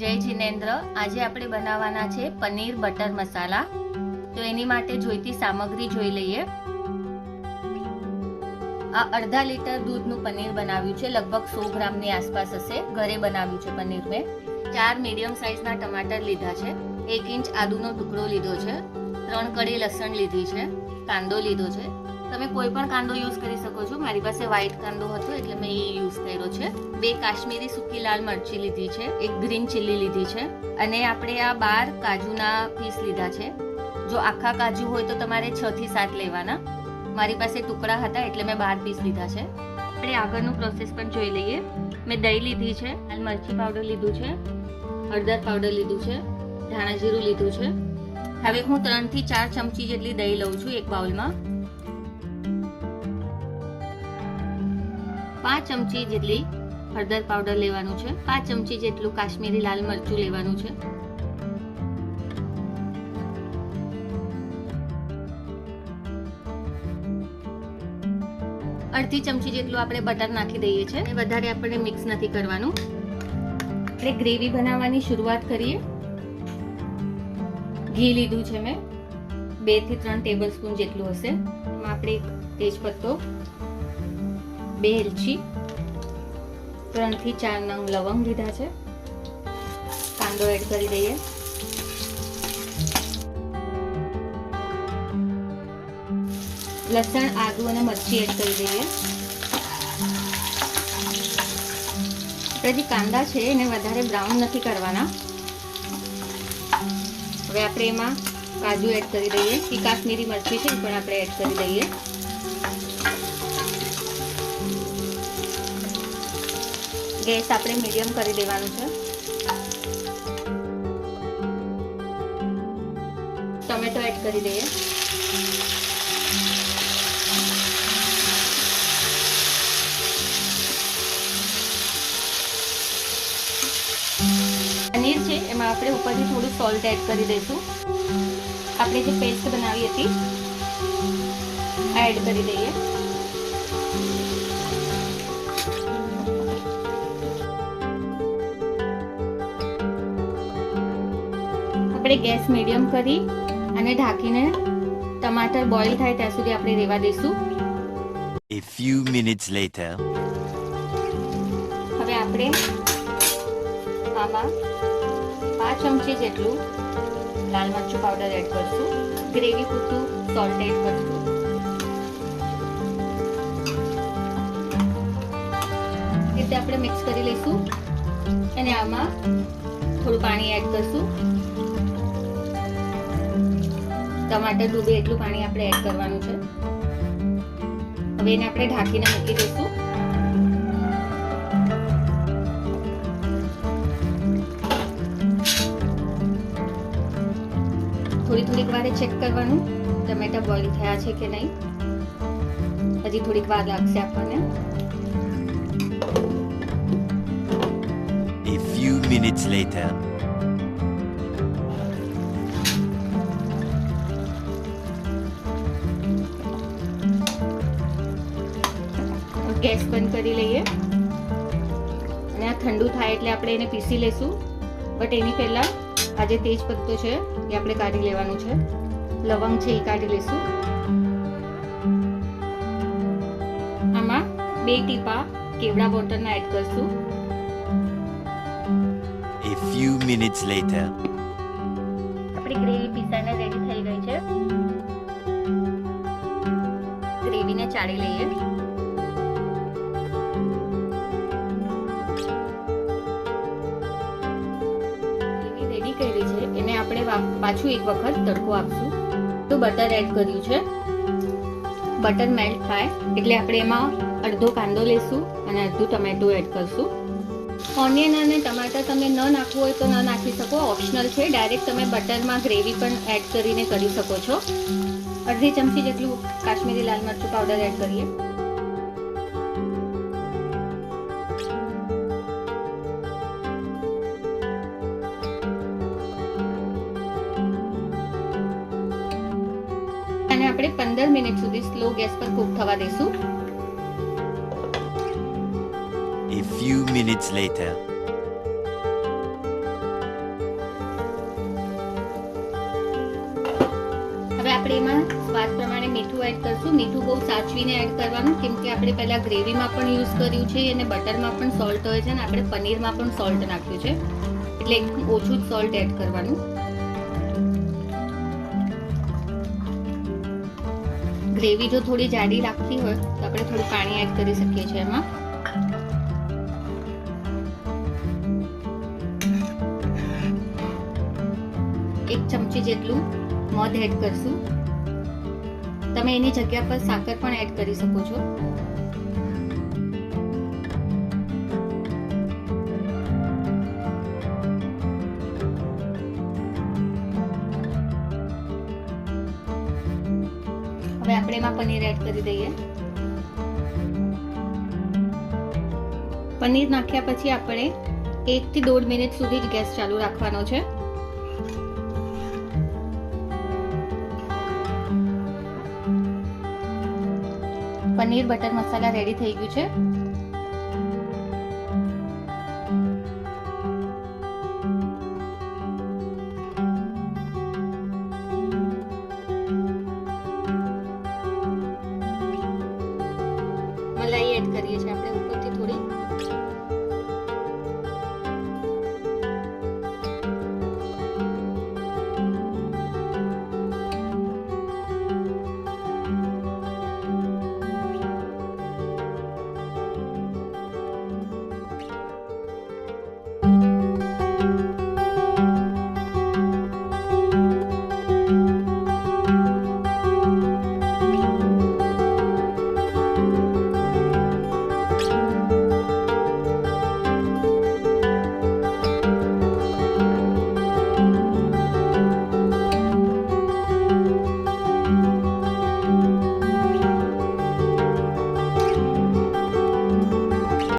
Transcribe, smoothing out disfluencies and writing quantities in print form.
જય જિનેન્દ્ર, આજે આપણે બનાવવાના છે પનીર બટર મસાલા. તો એની માટે જોઈતી સામગ્રી જોઈ લઈએ. આ અડધા લીટર દૂધનું પનીર બનાવ્યું છે, લગભગ 100 ગ્રામની આસપાસ હશે. ઘરે બનાવ્યું છે પનીર મેં. 4 મીડિયમ સાઇઝના ટમાટર લીધા છે, 1 ઇંચ આદુનો ટુકડો લીધો છે, 3 કળી લસણ લીધી છે, કાંદો લીધો છે. તમે કોઈ પણ કાંદો યુઝ કરી શકો છો. મારી પાસે વ્હાઈટ કાંદો હતો એટલે મેં એ યુઝ કર્યો છે. 2 કાશ્મીરી સૂકી લાલ મરચી લીધી છે, 1 ગ્રીન ચીલી લીધી છે, અને આપણે આ 12 કાજુના પીસ લીધા છે. જો આખા કાજુ હોય તો તમારે 6 થી 7 લેવાના. મારી પાસે ટુકડા હતા એટલે મેં 12 પીસ લીધા છે. આપણે આગળનું પ્રોસેસ પણ જોઈ લઈએ. મેં દહીં લીધી છે, લાલ મરચી પાવડર લીધું છે, હળદર પાવડર લીધું છે, ધાણા જીરું લીધું છે. હવે હું 3 થી 4 ચમચી જેટલી દહીં લઉં છું એક બાઉલમાં. 5 ચમચી જેટલી હળદર પાવડર લેવાનું છે, 5 ચમચી જેટલું કાશ્મીરી લાલ મરચું લેવાનું છે, અડધી ચમચી જેટલું આપણે બટર નાખી દઈએ છીએ. વધારે આપણે મિક્સ નથી કરવાનું. આપણે ગ્રેવી બનાવવાની શરૂઆત કરીએ. ઘી લીધું છે મેં, 2 થી 3 ટેબલ સ્પૂન જેટલું હશે. એમાં આપણે એક તેજપત્તો, 2 એલચી, 3 થી 4 નંગ લવંગ લીધા છે. કાંદો એડ કરી દઈએ. લસણ, આદુ અને મરચી એડ કરી દઈએ. આપણે જે કાંદા છે એને વધારે બ્રાઉન નથી કરવાના. હવે આપણે એમાં કાજુ એડ કરી દઈએ. એ કાશ્મીરી મરચી છે એ પણ આપણે એડ કરી દઈએ. ગેસ આપણે મીડિયમ કરી દેવાનું છે. ટોમેટો એડ કરી દઈએ. પનીર છે એમાં આપણે ઉપરથી થોડું સોલ્ટ એડ કરી દઈશું. આપણે જે પેસ્ટ બનાવી હતી આ એડ કરી દઈએ. આપણે ગેસ મીડિયમ કરી અને ઢાંકીને ટમાટર બોઇલ થાય ત્યાં સુધી આપણે રહેવા દઈશું. A few minutes later. હવે આપણે આમાં 5 ચમચી જેટલું લાલ મરચું પાવડર એડ કરશું. ગ્રેવી પૂરતું સોલ્ટ એડ કરશું. એટલે આપણે મિક્સ કરી લઈશું અને આમાં થોડું પાણી એડ કરશું. ટમાટર ડૂબે એટલું પાણી આપણે એડ કરવાનું છે. હવે એને આપણે ઢાંકીને મૂકી દઈશું. થોડીક વારે ચેક કરવાનું ટમેટા બોઇલ થયા છે કે નહીં. હજી થોડીક વાર લાગશે આપણને. A few minutes later. Gas બંધ કરી લઈએ અને આ ઠંડુ થાય એટલે આપણે એને પીસી લઈશું. બટ એની પહેલા આ જે તેજ પત્તો છે એ આપણે કાઢી લેવાનું છે. લવંગ છે એ કાઢી લઈશું. આમાં 2 ટીપા કેવડા વોટરના એડ કરશું. A few minutes later. આપણી ગ્રેવી પીસાઈને રેડી થઈ ગઈ છે. ગ્રેવીને ચાળી લઈએ. રેડી કરી છે એને આપણે પાછું એક વખત તડકો આપશું. તો બટર એડ કર્યું છે. બટર મેલ્ટ થાય એટલે આપણે એમાં અડધો કાંદો લેશું અને અડધું ટમેટો એડ કરશું. ઓનિયન અને ટમાટર તમે ન નાખવું હોય તો ન નાખી શકો, ઓપ્શનલ છે. ડાયરેક્ટ તમે બટરમાં ગ્રેવી પણ એડ કરીને કરી શકો છો. અડધી ચમચી જેટલું કાશ્મીરી લાલ મરચું પાવડર એડ કરીએ. અને આપણે 15 મિનિટ સુધી સ્લો ગેસ પર કૂક થવા દઈશું. A few minutes later. આપણે એમાં સ્વાદ પ્રમાણે મીઠું એડ કરશું. મીઠું બહુ સાચવીને એડ કરવાનું, કેમ કે આપણે પહેલા ગ્રેવીમાં પણ યુઝ કર્યું છે અને બટરમાં પણ સોલ્ટ હોય છે અને આપણે પનીરમાં પણ સોલ્ટ નાખ્યું છે, એટલે એકદમ ઓછું જ સોલ્ટ એડ કરવાનું. ગ્રેવી જો થોડી જાડી રાખવી હોય તો આપણે થોડું પાણી એડ કરી શકીએ છીએ એમાં. એક ચમચી જેટલું મધ એડ કરશું. તમે એની જગ્યા પર સાકર પણ એડ કરી શકો છો. હવે આપણે એમાં પનીર એડ કરી દઈએ. પનીર નાખ્યા પછી આપણે 1 થી 1.5 મિનિટ સુધી જ ગેસ ચાલુ રાખવાનો છે. પનીર બટર મસાલા રેડી થઈ ગયું છે.